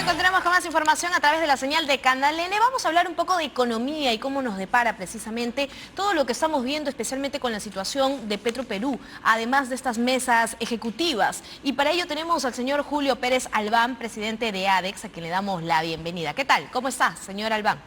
continuamos con más información a través de la señal de Canal N. Vamos a hablar un poco de economía y cómo nos depara precisamente todo lo que estamos viendo, especialmente con la situación de Petroperú, además de estas mesas ejecutivas. Y para ello tenemos al señor Julio Pérez Albán, presidente de ADEX, a quien le damos la bienvenida. ¿Qué tal? ¿Cómo está, señor Albán?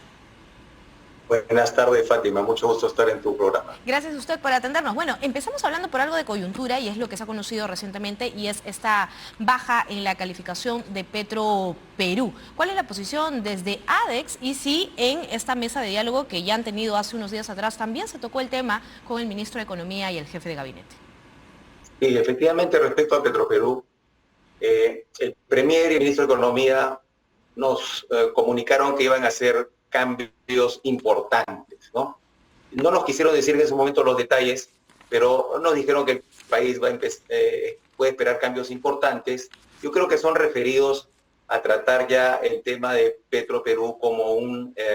Buenas tardes, Fátima. Mucho gusto estar en tu programa. Gracias a usted por atendernos. Bueno, empezamos hablando por algo de coyuntura y es lo que se ha conocido recientemente y es esta baja en la calificación de Petroperú. ¿Cuál es la posición desde ADEX y si en esta mesa de diálogo que ya han tenido hace unos días atrás también se tocó el tema con el ministro de Economía y el jefe de gabinete? Sí, efectivamente, respecto a Petroperú, el Premier y el ministro de Economía nos comunicaron que iban a hacer cambios importantes, ¿no? No nos quisieron decir en ese momento los detalles, pero nos dijeron que el país puede esperar cambios importantes. Yo creo que son referidos a tratar ya el tema de Petroperú como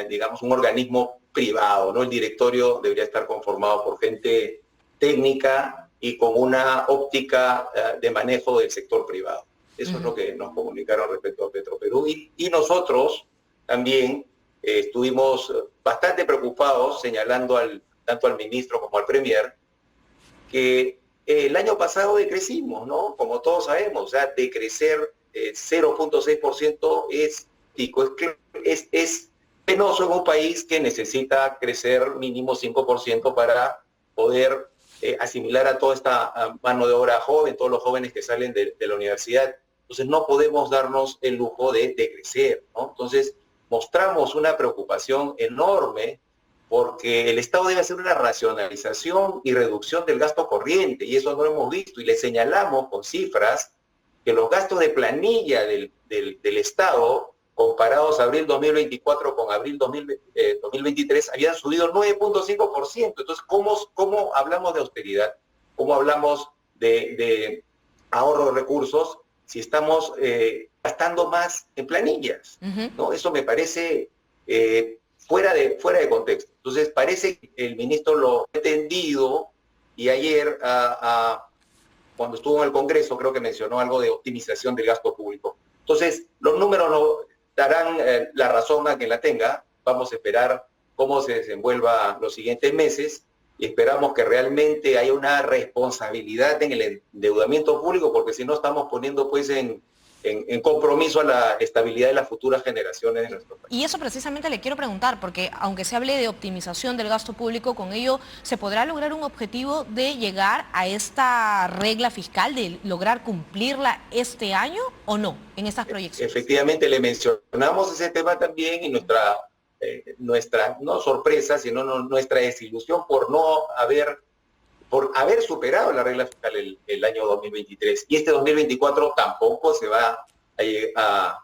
digamos, un organismo privado, ¿no? El directorio debería estar conformado por gente técnica y con una óptica de manejo del sector privado. Eso es lo que nos comunicaron respecto a Petroperú. Y nosotros también estuvimos bastante preocupados, señalando tanto al ministro como al premier, que el año pasado decrecimos, ¿no? Como todos sabemos, o sea, decrecer 0.6% es penoso en un país que necesita crecer mínimo 5% para poder asimilar a toda esta mano de obra joven, todos los jóvenes que salen de la universidad. Entonces no podemos darnos el lujo de crecer, ¿no? Entonces mostramos una preocupación enorme porque el Estado debe hacer una racionalización y reducción del gasto corriente, y eso no lo hemos visto, y le señalamos con cifras que los gastos de planilla del Estado, comparados a abril 2024 con abril 2023, habían subido 9.5%. Entonces, ¿cómo hablamos de austeridad? ¿Cómo hablamos de ahorro de recursos si estamos gastando más en planillas? ¿No? Eso me parece fuera de contexto. Entonces, parece que el ministro lo ha entendido y ayer, cuando estuvo en el Congreso, creo que mencionó algo de optimización del gasto público. Entonces, los números nos darán la razón a quien la tenga. Vamos a esperar cómo se desenvuelva los siguientes meses y esperamos que realmente haya una responsabilidad en el endeudamiento público, porque si no estamos poniendo pues en compromiso a la estabilidad de las futuras generaciones de nuestro país. Y eso precisamente le quiero preguntar, porque aunque se hable de optimización del gasto público, con ello se podrá lograr un objetivo de llegar a esta regla fiscal, de lograr cumplirla este año o no, en estas proyecciones. Efectivamente, le mencionamos ese tema también y nuestra no sorpresa, sino nuestra desilusión por haber superado la regla fiscal el año 2023. Y este 2024 tampoco se va a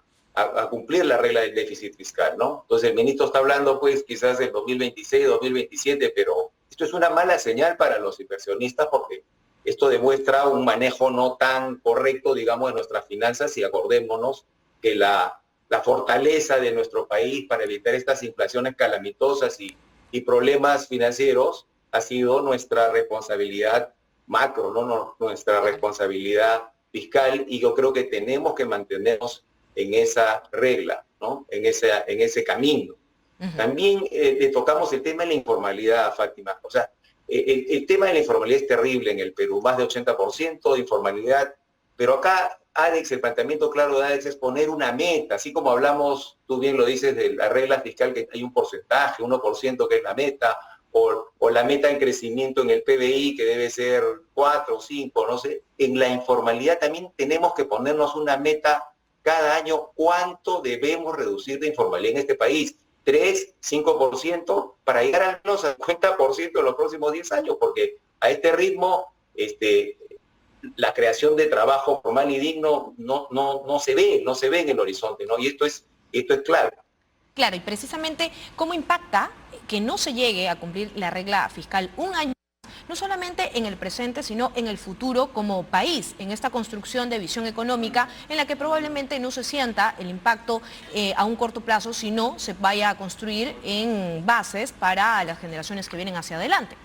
cumplir la regla del déficit fiscal, ¿no? Entonces el ministro está hablando pues quizás del 2026, 2027, pero esto es una mala señal para los inversionistas porque esto demuestra un manejo no tan correcto, digamos, de nuestras finanzas, y acordémonos que la fortaleza de nuestro país para evitar estas inflaciones calamitosas y problemas financieros ha sido nuestra responsabilidad macro, ¿no? Nuestra responsabilidad fiscal, y yo creo que tenemos que mantenernos en esa regla, ¿no? En ese camino. También le tocamos el tema de la informalidad, Fátima. O sea, el tema de la informalidad es terrible en el Perú, más de 80% de informalidad, pero acá ADEX, el planteamiento claro de ADEX es poner una meta, así como hablamos, tú bien lo dices, de la regla fiscal, que hay un porcentaje, 1% que es la meta, o la meta en crecimiento en el PBI que debe ser 4 o 5, no sé. En la informalidad también tenemos que ponernos una meta cada año, cuánto debemos reducir de informalidad en este país. 3, 5%, para llegar al menos al 50% en los próximos 10 años, porque a este ritmo la creación de trabajo formal y digno no se ve en el horizonte, ¿no? Y esto es clave. Claro, y precisamente, ¿cómo impacta que no se llegue a cumplir la regla fiscal un año, no solamente en el presente, sino en el futuro como país, en esta construcción de visión económica en la que probablemente no se sienta el impacto a un corto plazo, sino se vaya a construir en bases para las generaciones que vienen hacia adelante?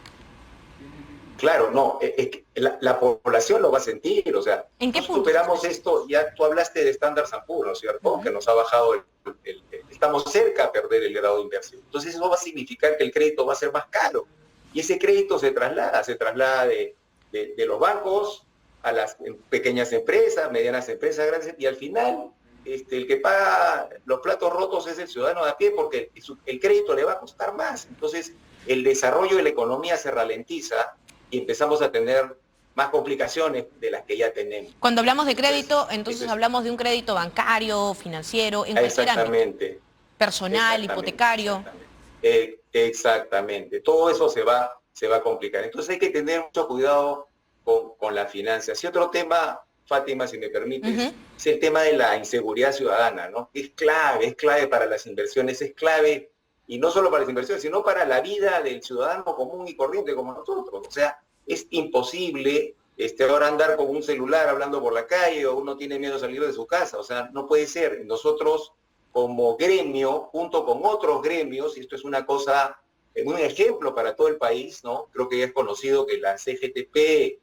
Claro, no, es que la población lo va a sentir, o sea, ¿En qué nosotros punto? superamos esto, ya tú hablaste de Standard & Poor's, ¿no es cierto? Que nos ha bajado, estamos cerca a perder el grado de inversión. Entonces eso va a significar que el crédito va a ser más caro. Y ese crédito se traslada de los bancos a las pequeñas empresas, medianas empresas, grandes, y al final el que paga los platos rotos es el ciudadano de a pie porque el crédito le va a costar más. Entonces el desarrollo de la economía se ralentiza y empezamos a tener más complicaciones de las que ya tenemos. Cuando hablamos de crédito, entonces Entonces, hablamos de un crédito bancario, financiero, en cualquier ámbito, exactamente, personal, hipotecario. exactamente. Todo eso se va a complicar. Entonces hay que tener mucho cuidado con las finanzas. Y otro tema, Fátima, si me permites, es el tema de la inseguridad ciudadana, ¿no? Es clave para las inversiones, es clave, y no solo para las inversiones, sino para la vida del ciudadano común y corriente como nosotros. O sea, es imposible ahora andar con un celular hablando por la calle o uno tiene miedo de salir de su casa. O sea, no puede ser. Nosotros como gremio, junto con otros gremios, y esto es una cosa, un ejemplo para todo el país, ¿no? Creo que ya es conocido que la CGTP,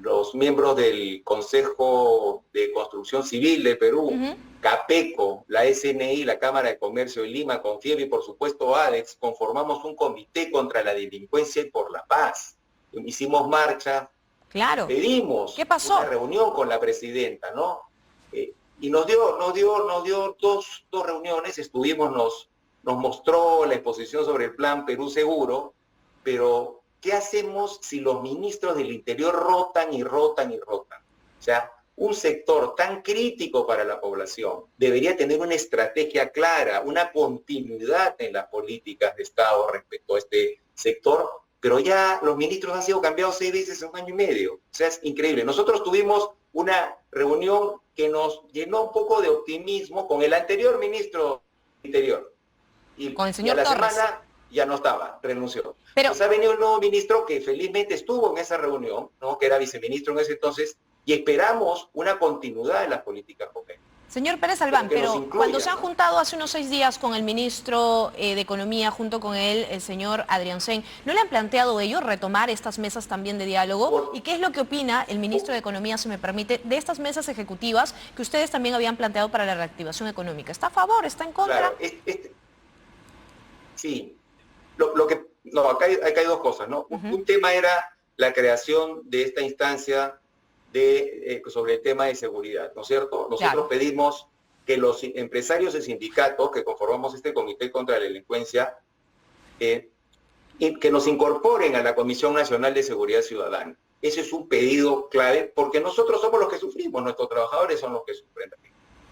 los miembros del Consejo de Construcción Civil de Perú, CAPECO, la SNI, la Cámara de Comercio de Lima, CONFIEB y por supuesto ADEX, conformamos un comité contra la delincuencia y por la paz. Hicimos marcha, Claro. pedimos ¿Qué pasó? una reunión con la presidenta, ¿no? Y nos dio dos reuniones, nos mostró la exposición sobre el plan Perú Seguro, pero ¿qué hacemos si los ministros del Interior rotan y rotan y rotan? O sea, un sector tan crítico para la población debería tener una estrategia clara, una continuidad en las políticas de Estado respecto a este sector, pero ya los ministros han sido cambiados 6 veces en un año y medio. O sea, es increíble. Nosotros tuvimos una reunión que nos llenó un poco de optimismo con el anterior ministro del Interior. Con el Y a señor la Torres. semana ya no estaba, renunció. Pero, Pues ha venido un nuevo ministro que felizmente estuvo en esa reunión, ¿no? Que era viceministro en ese entonces, y esperamos una continuidad en las políticas jóvenes. señor Pérez Albán, pero cuando se han ¿no? juntado hace unos 6 días con el ministro de Economía, junto con él, el señor Adriancén, ¿no le han planteado ellos retomar estas mesas también de diálogo? ¿Y qué es lo que opina el ministro de Economía, si me permite, de estas mesas ejecutivas que ustedes también habían planteado para la reactivación económica? ¿Está a favor? ¿Está en contra? Claro, sí. No, acá hay dos cosas, ¿no? Un tema era la creación de esta instancia sobre el tema de seguridad, ¿no es cierto? Nosotros pedimos que los empresarios y sindicatos que conformamos este Comité contra la Delincuencia, que nos incorporen a la Comisión Nacional de Seguridad Ciudadana. Ese es un pedido clave porque nosotros somos los que sufrimos, nuestros trabajadores son los que sufren.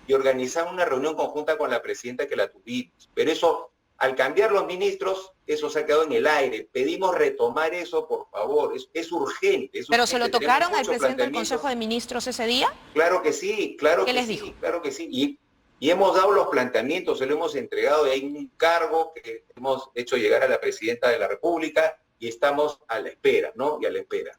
Y organizar una reunión conjunta con la presidenta que la tuvimos. Pero eso, al cambiar los ministros, eso se ha quedado en el aire. Pedimos retomar eso, por favor. Es urgente. ¿Pero se lo tocaron al presidente del Consejo de Ministros ese día? Claro que sí, claro que sí. ¿Qué les dijo? Claro que sí. Y hemos dado los planteamientos, se lo hemos entregado, y hay un cargo que hemos hecho llegar a la presidenta de la República y estamos a la espera, ¿no? Y a la espera.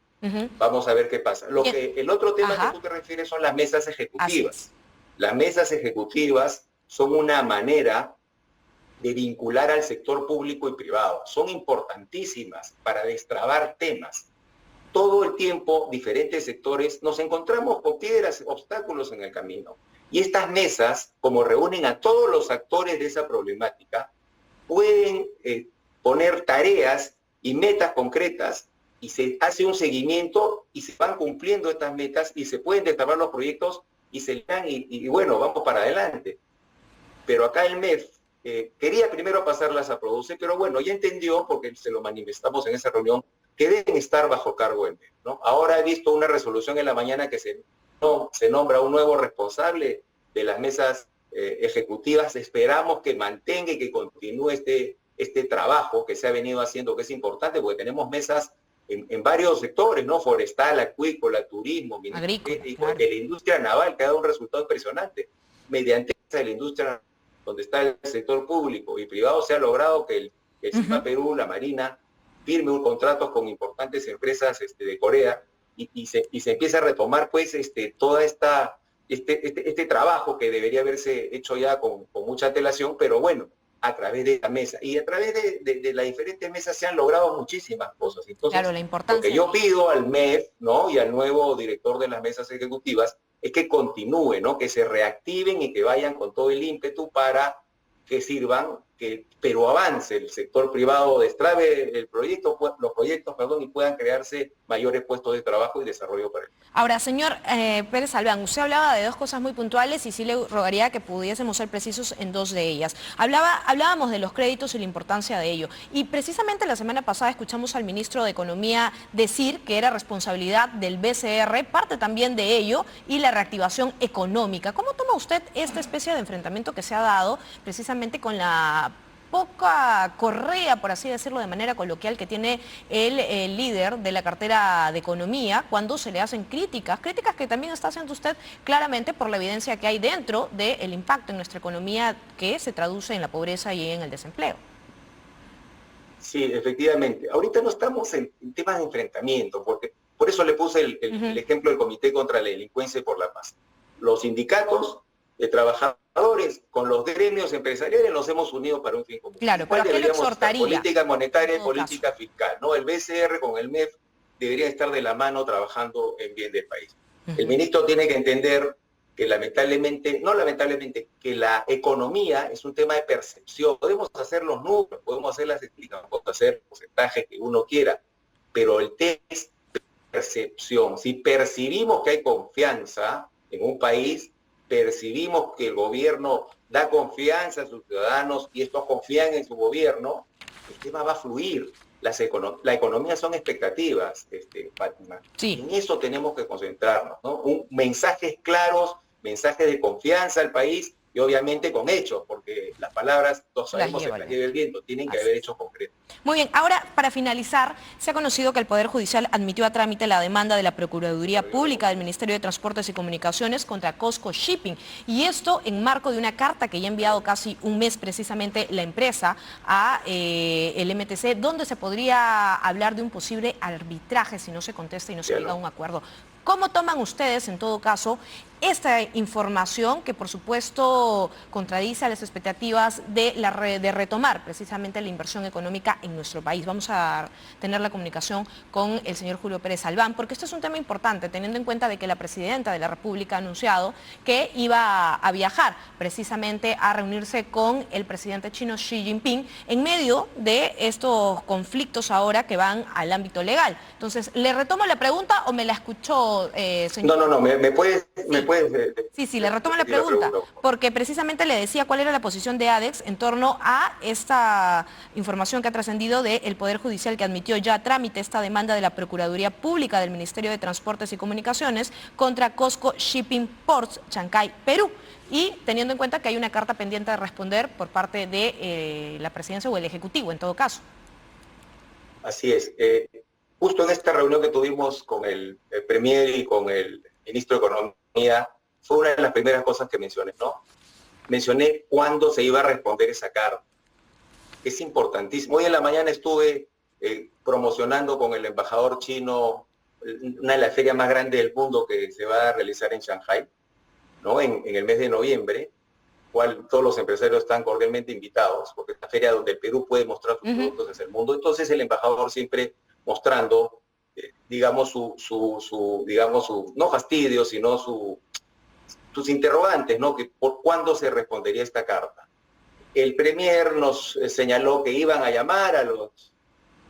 Vamos a ver qué pasa. El otro tema que tú te refieres son las mesas ejecutivas. Las mesas ejecutivas son una manera de vincular al sector público y privado. Son importantísimas para destrabar temas. Todo el tiempo, diferentes sectores, nos encontramos con piedras, obstáculos en el camino. Y estas mesas, como reúnen a todos los actores de esa problemática, pueden poner tareas y metas concretas y se hace un seguimiento y se van cumpliendo estas metas y se pueden destrabar los proyectos y se dan y bueno, vamos para adelante. Pero acá el MEF quería primero pasarlas a Produce, pero bueno, ya entendió, porque se lo manifestamos en esa reunión, que deben estar bajo cargo del MEF, ¿no? Ahora he visto una resolución en la mañana que se nombra un nuevo responsable de las mesas ejecutivas. Esperamos que mantenga y que continúe este trabajo que se ha venido haciendo, que es importante, porque tenemos mesas en varios sectores, ¿no? Forestal, acuícola, turismo, agrícola, de la industria naval, que ha dado un resultado impresionante. Mediante esa de la industria donde está el sector público y privado, se ha logrado que el CIMA Perú, la Marina, firme un contrato con importantes empresas de Corea y se empieza a retomar pues toda este trabajo que debería haberse hecho ya con mucha antelación, pero bueno, a través de la mesa. Y a través de las diferentes mesas se han logrado muchísimas cosas. Entonces, Claro, la lo que importancia. yo pido al MEF, ¿no? Y al nuevo director de las mesas ejecutivas es que continúe, ¿no? Que se reactiven y que vayan con todo el ímpetu para que sirvan, pero avance el sector privado, destrabe los proyectos, perdón, y puedan crearse mayores puestos de trabajo y desarrollo para el país. Ahora, señor Pérez Albán, usted hablaba de dos cosas muy puntuales y sí le rogaría que pudiésemos ser precisos en dos de ellas. Hablábamos de los créditos y la importancia de ello. Y precisamente la semana pasada escuchamos al ministro de Economía decir que era responsabilidad del BCR, parte también de ello, y la reactivación económica. ¿Cómo toma usted esta especie de enfrentamiento que se ha dado precisamente con la poca correa, por así decirlo de manera coloquial, que tiene el líder de la cartera de Economía cuando se le hacen críticas que también está haciendo usted claramente por la evidencia que hay dentro del impacto en nuestra economía que se traduce en la pobreza y en el desempleo? Sí, efectivamente. Ahorita no estamos en temas de enfrentamiento, porque por eso le puse el ejemplo del Comité contra la Delincuencia y por la Paz. Los sindicatos de trabajadores con los gremios empresariales nos hemos unido para un fin común. Claro, pero ¿a qué le exhortaría? Política monetaria y política fiscal, ¿no? El BCR con el MEF debería estar de la mano trabajando en bien del país. El ministro tiene que entender que que la economía es un tema de percepción. Podemos hacer los números, podemos hacer las explicaciones, podemos hacer porcentajes que uno quiera, pero el tema es percepción. Si percibimos que hay confianza en un país, percibimos que el gobierno da confianza a sus ciudadanos y estos confían en su gobierno, el tema va a fluir. La economía son expectativas, Fátima. Sí. En eso tenemos que concentrarnos, ¿no? Mensajes claros, mensajes de confianza al país y obviamente con hechos, porque las palabras, todos sabemos que las lleva el viento, tienen que haber hechos concretos. Muy bien, ahora para finalizar, se ha conocido que el Poder Judicial admitió a trámite la demanda de la Procuraduría Pública del Ministerio de Transportes y Comunicaciones contra COSCO Shipping, y esto en marco de una carta que ya ha enviado casi un mes precisamente la empresa a el MTC, donde se podría hablar de un posible arbitraje si no se contesta y no se llega a un acuerdo. ¿Cómo toman ustedes, en todo caso, esta información que, por supuesto, contradice a las expectativas de retomar precisamente la inversión económica en nuestro país? Vamos a tener la comunicación con el señor Julio Pérez Albán, porque esto es un tema importante, teniendo en cuenta de que la presidenta de la República ha anunciado que iba a viajar precisamente a reunirse con el presidente chino Xi Jinping en medio de estos conflictos ahora que van al ámbito legal. Entonces, ¿le retomo la pregunta o me la escuchó, señor? No, ¿me puedes...? Sí, le retomo la pregunta, porque precisamente le decía cuál era la posición de ADEX en torno a esta información que ha trascendido del Poder Judicial que admitió ya a trámite esta demanda de la Procuraduría Pública del Ministerio de Transportes y Comunicaciones contra COSCO Shipping Ports, Chancay, Perú. Y teniendo en cuenta que hay una carta pendiente de responder por parte de la presidencia o el Ejecutivo, en todo caso. Así es. Justo en esta reunión que tuvimos con el Premier y con el Ministro de Economía, fue una de las primeras cosas que mencioné, ¿no? Mencioné cuándo se iba a responder esa carta. Es importantísimo. Hoy en la mañana estuve promocionando con el embajador chino una de las ferias más grandes del mundo que se va a realizar en Shanghái, ¿no? En el mes de noviembre, cual todos los empresarios están cordialmente invitados, porque es la feria donde el Perú puede mostrar sus productos hacia el mundo. Entonces el embajador siempre mostrando, digamos, no fastidio, sino sus interrogantes, ¿no? Que por cuándo se respondería esta carta. El Premier nos señaló que iban a llamar a los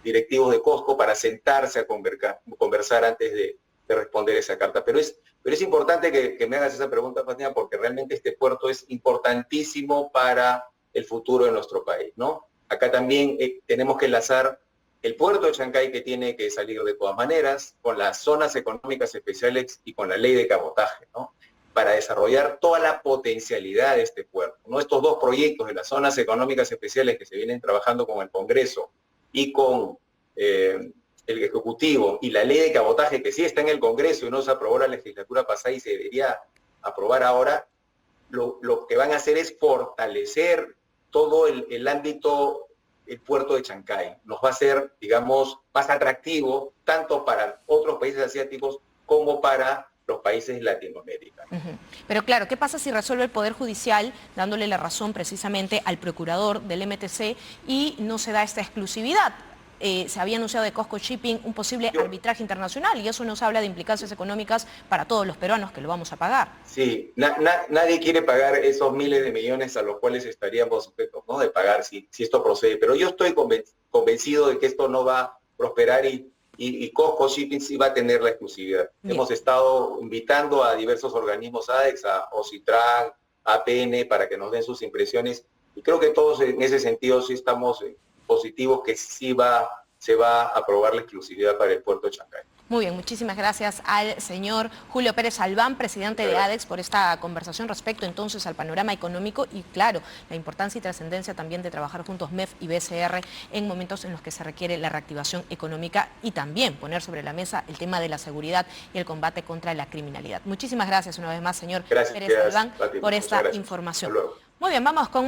directivos de COSCO para sentarse a conversar antes de responder esa carta. Pero es importante que me hagas esa pregunta, Fátima, porque realmente este puerto es importantísimo para el futuro de nuestro país, ¿no? Acá también tenemos que enlazar el puerto de Chancay, que tiene que salir de todas maneras, con las zonas económicas especiales y con la ley de cabotaje, ¿no? Para desarrollar toda la potencialidad de este puerto, ¿no? Estos dos proyectos de las zonas económicas especiales que se vienen trabajando con el Congreso y con el Ejecutivo, y la ley de cabotaje que sí está en el Congreso y no se aprobó la legislatura pasada y se debería aprobar ahora, lo que van a hacer es fortalecer todo el ámbito, el puerto de Chancay. Nos va a hacer, digamos, más atractivo tanto para otros países asiáticos como para los países de Latinoamérica. Pero claro, ¿qué pasa si resuelve el Poder Judicial dándole la razón precisamente al procurador del MTC y no se da esta exclusividad? Se había anunciado de Cosco Shipping un posible arbitraje internacional y eso nos habla de implicancias económicas para todos los peruanos que lo vamos a pagar. Sí, nadie quiere pagar esos miles de millones a los cuales estaríamos sujetos, ¿no?, de pagar si esto procede. Pero yo estoy convencido de que esto no va a prosperar y Cosco Shipping sí va a tener la exclusividad. Bien. Hemos estado invitando a diversos organismos ADEX, a OCITRAN, a APN, para que nos den sus impresiones. Y creo que todos en ese sentido sí estamos positivos que sí se va a aprobar la exclusividad para el puerto de Chancay. Muy bien, muchísimas gracias al señor Julio Pérez Albán, presidente de ADEX, por esta conversación respecto entonces al panorama económico y, claro, la importancia y trascendencia también de trabajar juntos MEF y BCR en momentos en los que se requiere la reactivación económica y también poner sobre la mesa el tema de la seguridad y el combate contra la criminalidad. Muchísimas gracias una vez más, señor Pérez Albán, por esta información. Muy bien, vamos con